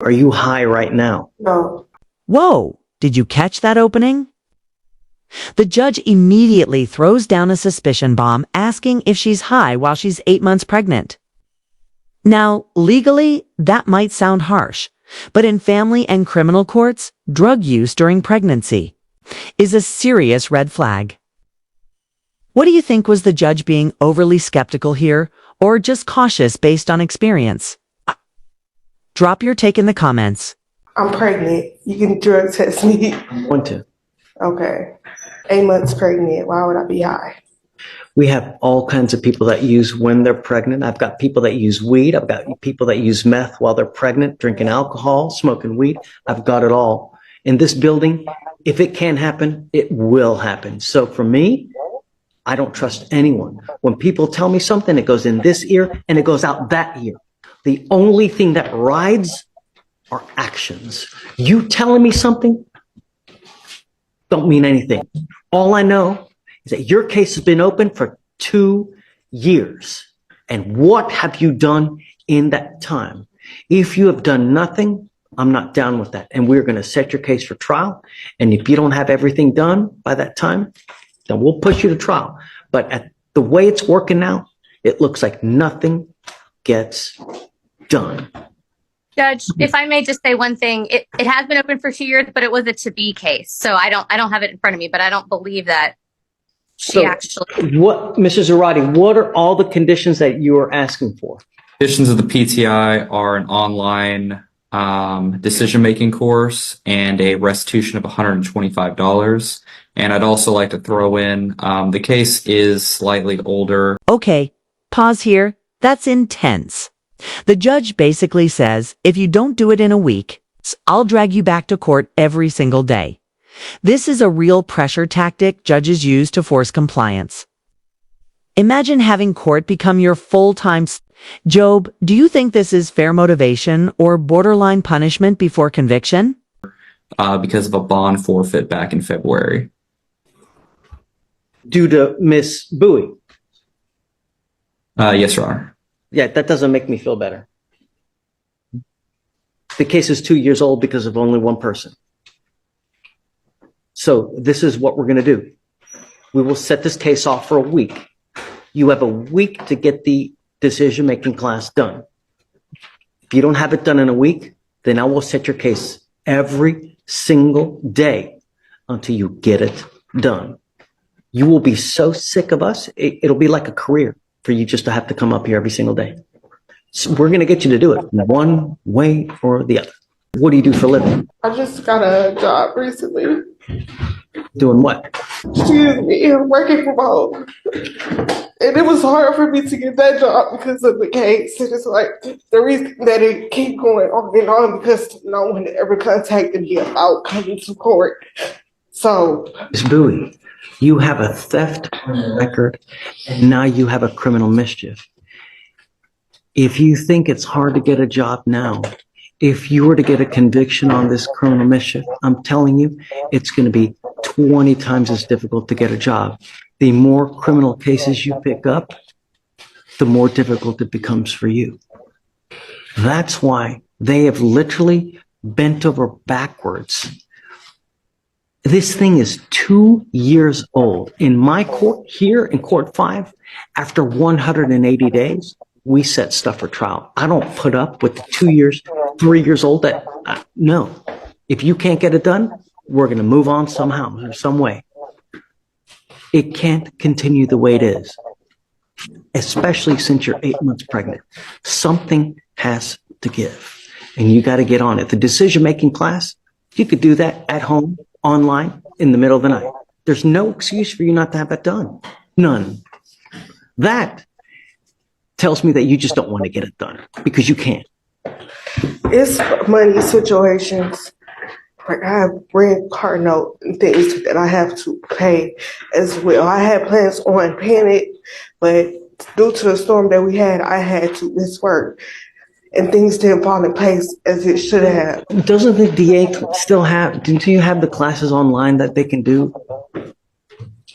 Are you high right now? No. Whoa, did you catch that opening? The judge immediately throws down a suspicion bomb asking if she's high while she's 8 months pregnant. Now, legally, that might sound harsh, but in family and criminal courts, drug use during pregnancy is a serious red flag. What do you think, was the judge being overly skeptical here, or just cautious based on experience? Drop your take in the comments. I'm pregnant. You can drug test me. I'm going to. Okay. 8 months pregnant. Why would I be high? We have all kinds of people that use when they're pregnant. I've got people that use weed. I've got people that use meth while they're pregnant, drinking alcohol, smoking weed. I've got it all. In this building, if it can happen, it will happen. So for me, I don't trust anyone. When people tell me something, it goes in this ear and it goes out that ear. The only thing that rides are actions. You telling me something don't mean anything. All I know is that your case has been open for 2 years. And what have you done in that time? If you have done nothing, I'm not down with that. And we're going to set your case for trial. And if you don't have everything done by that time, then we'll push you to trial. But at the way it's working now, it looks like nothing gets done. Judge, if I may just say one thing, it has been open for 2 years, but it was a to-be case. So I don't have it in front of me, but I don't believe that she actually... What, Mrs. Zarate, what are all the conditions that you are asking for? Conditions of the PTI are an online decision-making course and a restitution of $125. And I'd also like to throw in, the case is slightly older. Okay, pause here. That's intense. The judge basically says, if you don't do it in a week, I'll drag you back to court every single day. This is a real pressure tactic judges use to force compliance. Imagine having court become your full-time... Job, do you think this is fair motivation or borderline punishment before conviction? Because of a bond forfeit back in February. Due to Miss Bowie? Yes, Your Honor. Yeah, that doesn't make me feel better. The case is 2 years old because of only one person. So this is what we're going to do. We will set this case off for a week. You have a week to get the decision-making class done. If you don't have it done in a week, then I will set your case every single day until you get it done. You will be so sick of us, it'll be like a career for you just to have to come up here every single day. So we're going to get you to do it one way or the other. What do you do for a living? I just got a job recently. Doing what? Excuse me, working from home. And it was hard for me to get that job because of the case. And it's like the reason that it keep going on and on because no one ever contacted me about coming to court. So, Ms. Bowie, you have a theft record and now you have a criminal mischief. If you think it's hard to get a job now, if you were to get a conviction on this criminal mischief, I'm telling you, it's going to be 20 times as difficult to get a job. The more criminal cases you pick up, the more difficult it becomes for you. That's why they have literally bent over backwards. This thing is 2 years old. In my court here in Court 5, after 180 days, we set stuff for trial. I don't put up with the 2 years, 3 years old that, no. If you can't get it done, we're going to move on somehow or some way. It can't continue the way it is, especially since you're 8 months pregnant. Something has to give, and you got to get on it. The decision-making class, you could do that at home, online, in the middle of the night. There's no excuse for you not to have that done. None. That tells me that you just don't want to get it done because you can't. it's money situations. Like I have rent, car note, and things that I have to pay as well. I had plans on paying it, but due to the storm that we had, I had to miss work. And things didn't fall in place as it should have. Doesn't the DA still have, do you have the classes online that they can do?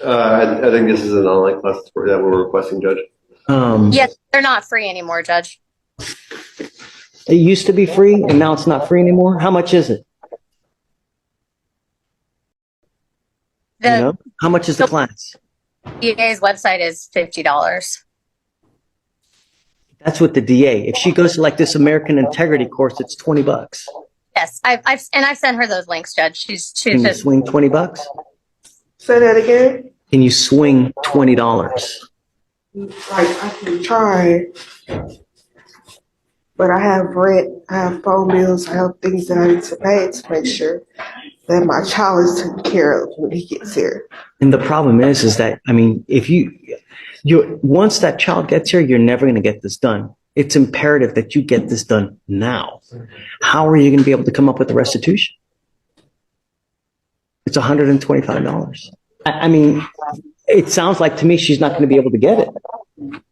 I think this is an online class that we're requesting, Judge. Yes, they're not free anymore, Judge. It used to be free and now it's not free anymore. How much is it? You The know, how much is the class? DA's website is $50. That's with the DA. If she goes to like this American Integrity course, it's $20. Yes, I've sent her those links, Judge. She's Can you swing $20? Say that again. Can you swing $20? Like I can try, but I have rent, I have phone bills, I have things that I need to pay to make sure that my child is taken care of when he gets here. And the problem is that, I mean, if you once that child gets here, you're never going to get this done. It's imperative that you get this done now. How are you going to be able to come up with the restitution? It's $125. I mean, it sounds like to me she's not going to be able to get it.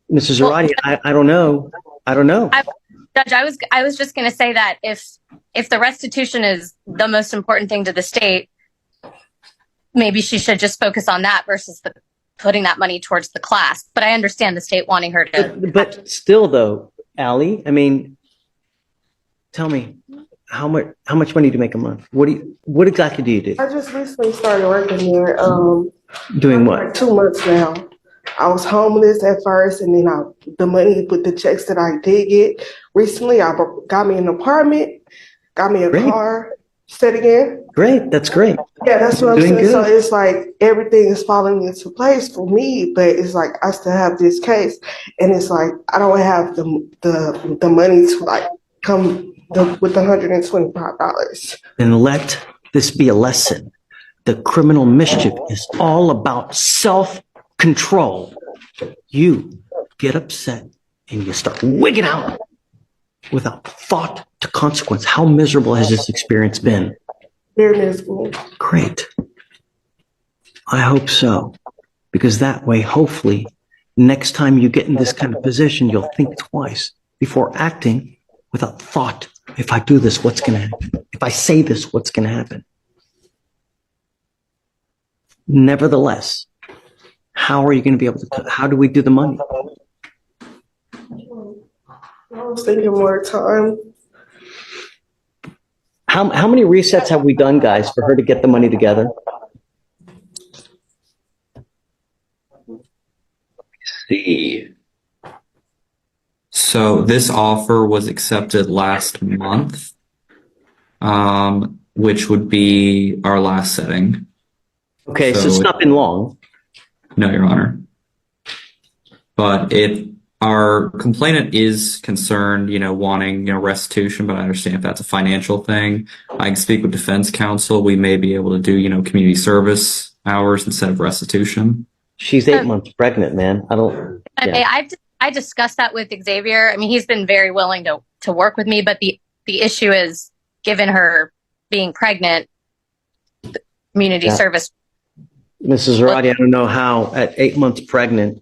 Mrs. Zarate, I don't know. I don't know. Judge, I was just going to say that if the restitution is the most important thing to the state, maybe she should just focus on that versus putting that money towards the class. But I understand the state wanting her to. But still, though, Allie, I mean, tell me, how much money do you make a month? What exactly do you do? I just recently started working there. Doing like what? 2 months now. I was homeless at first, and then the money with the checks that I did get recently, I got me an apartment, got me a Great. car. Say it again. Great. That's great. Yeah, that's what I'm Doing saying. good. So it's like everything is falling into place for me, but it's like I still have this case, and it's like I don't have the money to like come with $125. Then let this be a lesson. The criminal mischief is all about self-control. You get upset and you start wigging out without thought to consequence. How miserable has this experience been? Very miserable. Great. I hope so. Because that way, hopefully, next time you get in this kind of position, you'll think twice before acting without thought. If I do this, what's going to happen? If I say this, what's going to happen? Nevertheless, how are you going to be able to, how do we do the money? I was thinking more time. How many resets have we done, guys, for her to get the money together? See. So this offer was accepted last month, which would be our last setting. Okay, so it's not been long. No, Your Honor. But if our complainant is concerned, wanting, restitution, but I understand if that's a financial thing, I can speak with defense counsel. We may be able to do, community service hours instead of restitution. She's 8 months pregnant, man. I discussed that with Xavier. I mean, he's been very willing to work with me, but the issue is, given her being pregnant, community service. Mrs. Zarate, I don't know how at 8 months pregnant,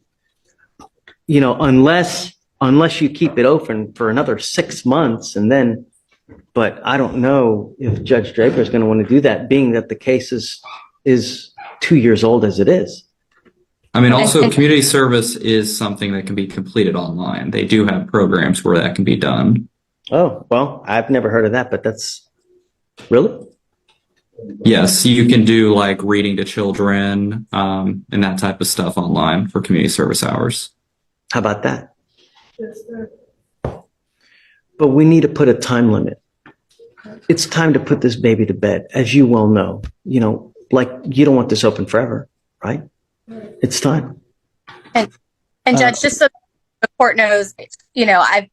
unless you keep it open for another 6 months and then, but I don't know if Judge Draper is going to want to do that, being that the case is 2 years old as it is. I mean, also community service is something that can be completed online. They do have programs where that can be done. Oh, well, I've never heard of that, but that's really? Yes, you can do like reading to children and that type of stuff online for community service hours. How about that? Yes, sir. But we need to put a time limit. It's time to put this baby to bed, as you well know. Like you don't want this open forever, right? It's time. And Judge, just so the court knows, I've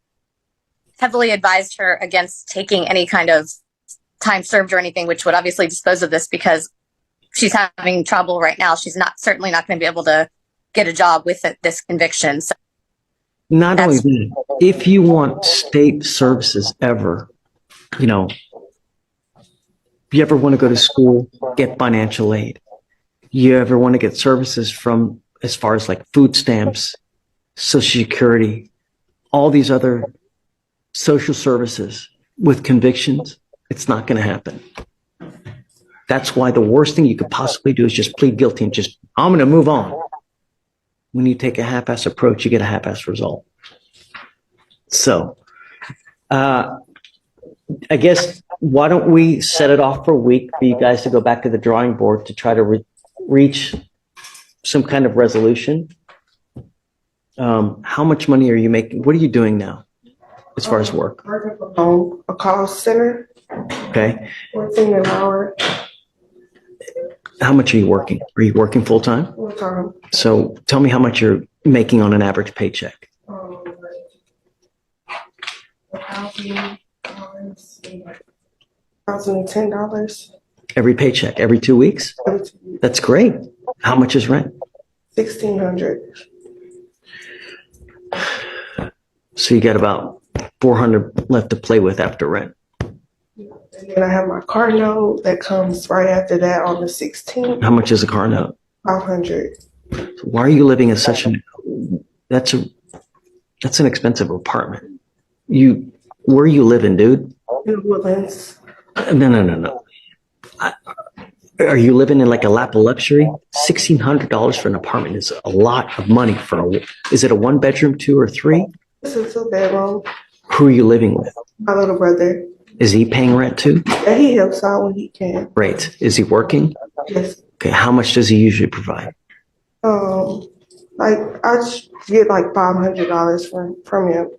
heavily advised her against taking any kind of time served or anything, which would obviously dispose of this because she's having trouble right now. She's certainly not going to be able to get a job with this conviction. So not only that, if you want state services ever, you ever want to go to school, get financial aid. You ever want to get services from as far as like food stamps, Social Security, all these other social services with convictions, it's not going to happen. That's why the worst thing you could possibly do is just plead guilty and I'm going to move on. When you take a half-ass approach, you get a half-ass result. So, I guess, why don't we set it off for a week for you guys to go back to the drawing board to try to reach some kind of resolution? How much money are you making? What are you doing now as far as work? Working from home, a call center, Okay. 14 an hour, How much are you working? Are you working full time? full time. So tell me how much you're making on an average paycheck. $1,010 Every paycheck, every 2 weeks? That's great. How much is rent? $1,600. So you got about 400 left to play with after rent. And then I have my car note that comes right after that on the 16th. How much is a car note? 500. Why are you living in such that's an expensive apartment. Where are you living, dude? In Woodlands. No. Are you living in like a lap of luxury? $1,600 for an apartment is a lot of money is it a 1 bedroom, 2 or 3? This is a bedroom. Who are you living with? My little brother. Is he paying rent too? Yeah, he helps out when he can. Great. Is he working? Yes. Okay. How much does he usually provide? Like I just get like $500 from him.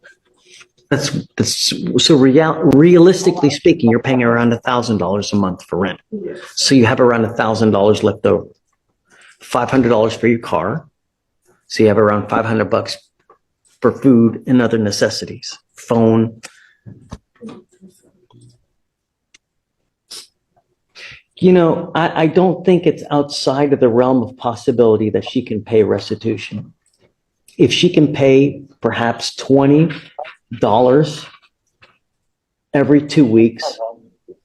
That's so realistically speaking, you're paying around $1,000 a month for rent. Yes. So you have around $1,000 left over. $500 for your car. So you have around $500 for food and other necessities. Phone. You know, I don't think it's outside of the realm of possibility that she can pay restitution. If she can pay perhaps $20 every 2 weeks,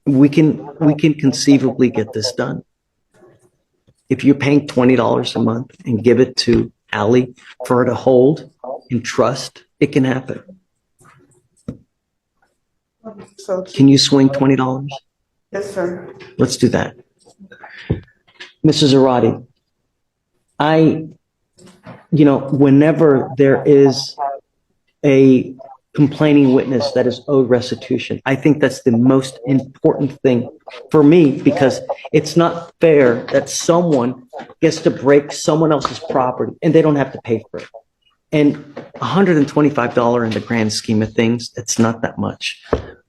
we can conceivably get this done. If you're paying $20 a month and give it to Allie for her to hold and trust, it can happen. So Can you swing $20? yes, sir. Let's do that. Mrs. Arati, whenever there is a complaining witness that is owed restitution, I think that's the most important thing for me, because it's not fair that someone gets to break someone else's property and they don't have to pay for it. And $125 in the grand scheme of things, it's not that much.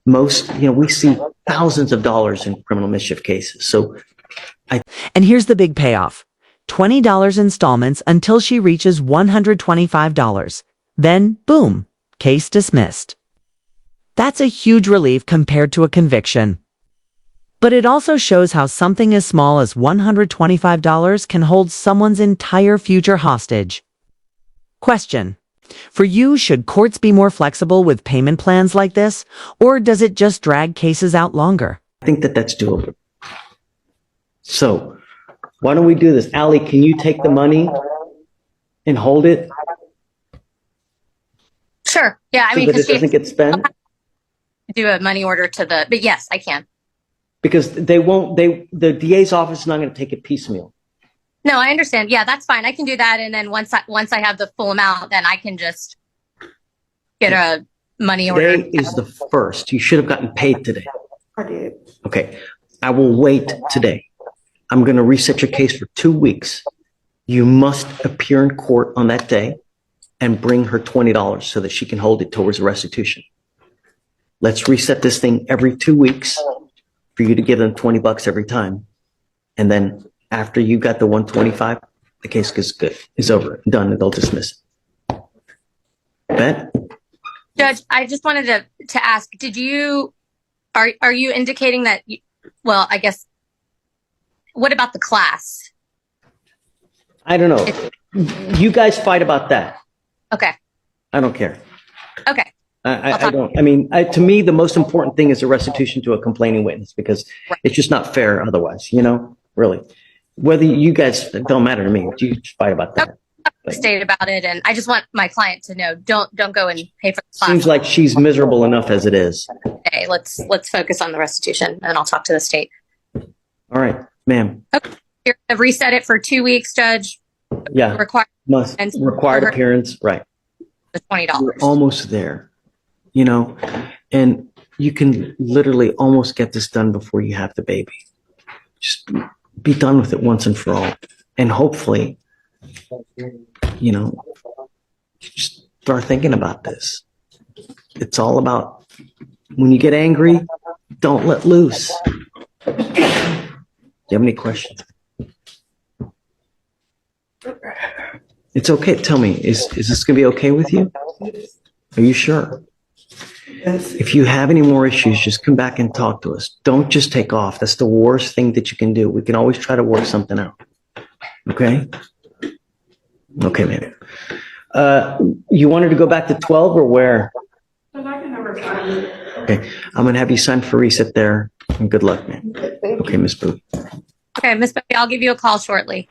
Most, we see thousands of dollars in criminal mischief cases. So And here's the big payoff. $20 installments until she reaches $125. Then, boom, case dismissed. That's a huge relief compared to a conviction. But it also shows how something as small as $125 can hold someone's entire future hostage. Question. For you, should courts be more flexible with payment plans like this, or does it just drag cases out longer? I think that that's doable. So why don't we do this? Allie, can you take the money and hold it Sure. Yeah. I so mean, that it because doesn't get spent? do a money order but yes, I can. Because the DA's office is not going to take it piecemeal. No, I understand. Yeah, that's fine. I can do that. And then once I have the full amount, then I can just get a money order. Today is the 1st. You should have gotten paid today. I did. Okay. I will wait today. I'm going to reset your case for 2 weeks. You must appear in court on that day and bring her $20 so that she can hold it towards restitution. Let's reset this thing every 2 weeks for you to give them $20 every time. And then after you got the 125, the case is over, done, and they'll dismiss it. Bet? Judge, I just wanted to ask, are you indicating that, well, I guess, what about the class? I don't know. You guys fight about that. Okay. I don't care. Okay. I don't. I mean, to me, the most important thing is a restitution to a complaining witness, because it's just not fair otherwise, really. Whether you guys, don't matter to me. You fight about that. State about it, and I just want my client to know, don't go and pay for the class. Seems like she's miserable enough as it is. Okay, let's focus on the restitution, and I'll talk to the state. All right, ma'am. Okay. You're gonna reset it for 2 weeks, Judge. Yeah. Required appearance, right. The $20. We're almost there, and you can literally almost get this done before you have the baby. Just be done with it once and for all. And hopefully, just start thinking about this. It's all about when you get angry, don't let loose. Do you have any questions? It's okay. Tell me, is this going to be okay with you? Are you sure? Yes. If you have any more issues, just come back and talk to us. Don't just take off. That's the worst thing that you can do. We can always try to work something out. Okay? Okay, man. You wanted to go back to 12 or where? Okay. I'm going to have you sign for reset there. And good luck, man. Okay, Miss Booth. Okay, Miss Becky, I'll give you a call shortly.